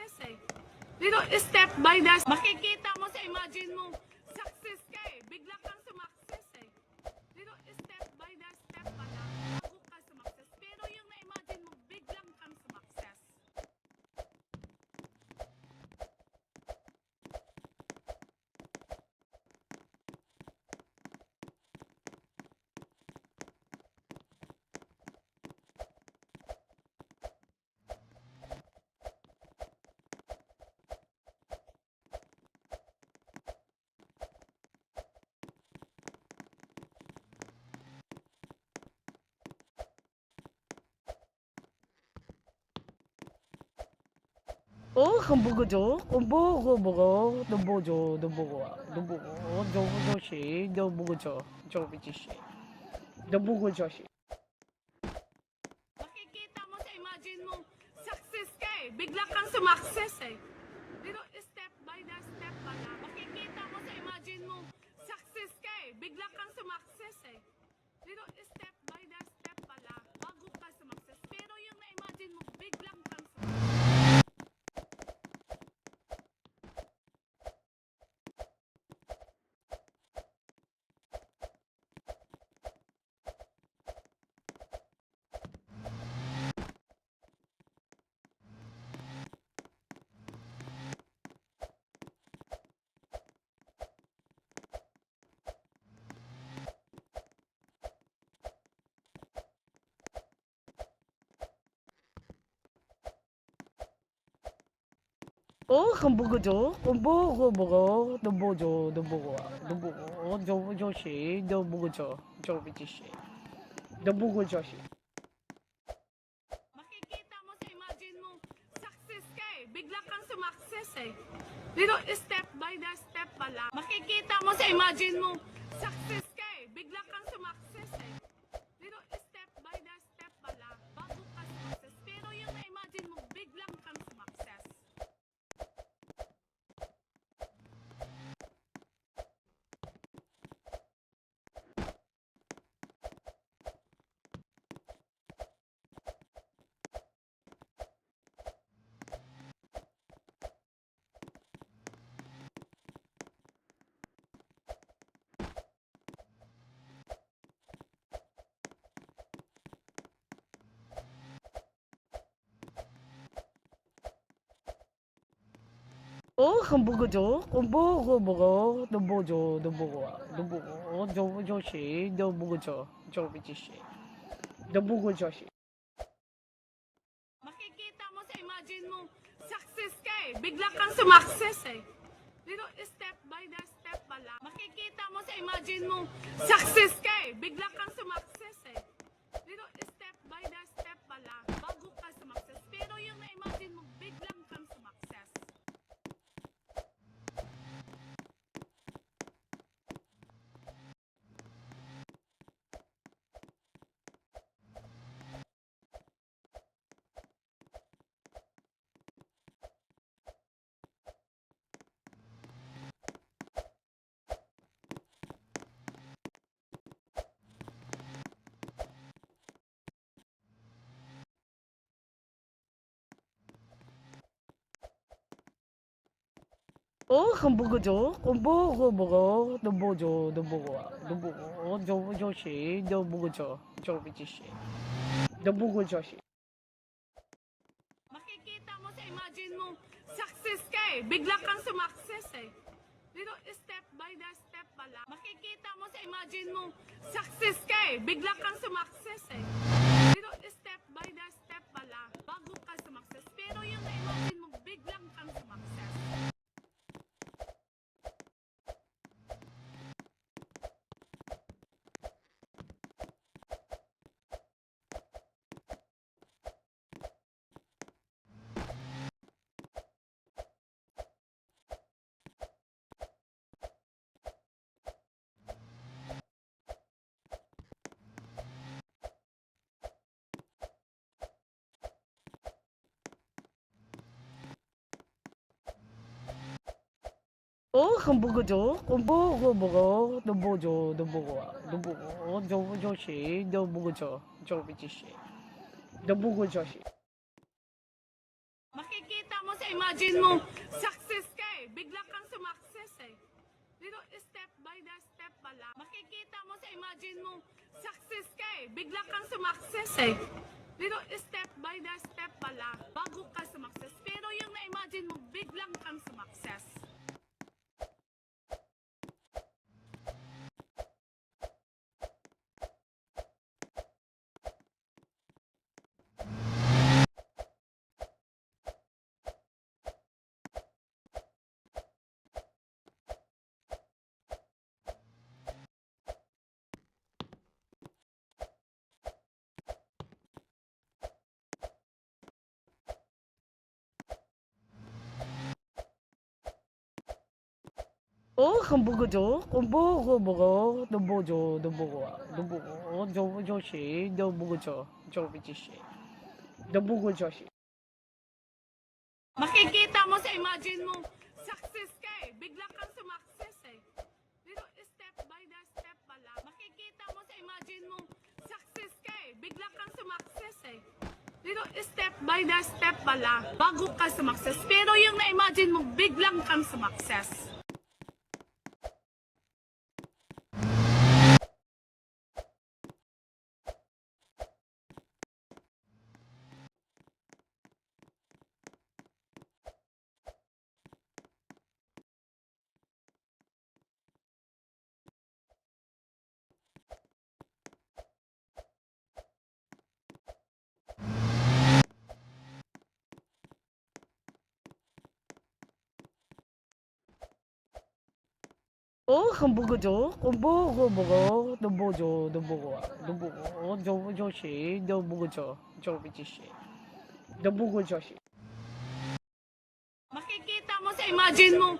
sumakses eh. Pero step by the makikita mo sa imagine mo, success ka eh. Bigla kang sumakses eh. Pero step by the step pala, bago ka sumakses. Pero yung na-imagine mo, biglang kang sumakses. 한국어죠. 뭐고 너뭐죠 너뭐고 저것이 너뭐죠 저것이 너뭐고저시 Makikita mo sa imagine mo, success ka eh. Bigla kang sumakses eh. Pero step by the step pala, makikita mo sa imagine mo, success ka eh. Bigla kang sumakses eh. Pero step by the step pala, bago ka sumakses. Pero yung na-imagine mo, biglang kang sumakses. 한국어죠. 뭐고 너뭐죠 너뭐고 저것이 너뭐죠 저것이 너뭐고저시 Makikita mo sa imagine mo, success ka eh. Bigla kang sumakses eh. Pero step by the step pala, makikita mo sa imagine mo, success ka eh. Bigla kang sumakses eh. Pero step by the step pala, bago ka sumakses. Pero yung na-imagine mo, biglang kang sumakses. 한국어죠. 뭐고 너뭐죠 너뭐고 저것이 너뭐죠 저것이 너뭐고저시 Makikita mo sa imagine mo, success ka eh. Bigla kang sumakses eh. Pero step by the step pala, makikita mo sa imagine mo, success ka eh. Bigla kang sumakses eh. Pero step by the step pala, bago ka sumakses. Pero yung na-imagine mo, biglang kang sumakses. 한국어죠. 뭐고 너뭐죠 너뭐고 저것이 너뭐죠 저것이 너뭐고저시 Makikita mo sa imagine mo, success ka eh. Bigla kang sumakses eh. Pero step by the step pala, makikita mo sa imagine mo, success ka eh. Bigla kang sumakses eh. Pero step by the step pala, bago ka sumakses. Pero yung na-imagine mo, biglang kang sumakses. 한국어죠. 뭐고 너뭐죠 너뭐고 저것이 너뭐죠 저것이 너뭐고저시 Makikita mo sa imagine mo, success ka eh. Bigla kang sumakses eh. Pero step by the step pala. Makikita mo sa imagine mo, success ka eh. Bigla kang sumakses eh. Pero step by the step pala, bago ka sumakses. Pero yung na-imagine mo, biglang kang sumakses. 금보고죠. 금보고 너보죠. 너보고 저시 너보고죠. 저비지시 너보고 저시. Makikita mo sa imagine mo, success ka eh. Bigla kang sumakses eh. Pero step by the step pala. Makikita mo sa imagine mo, success ka eh. Bigla kang sumakses eh. Pero step by the step pala, bago ka sumakses. Pero yung na-imagine mo, biglang kang sumakses. 금보고죠. 금보고 너보죠. 너보고 저시 너보고죠. 저비지시 너보고 저시. Makikita mo sa imagine mo,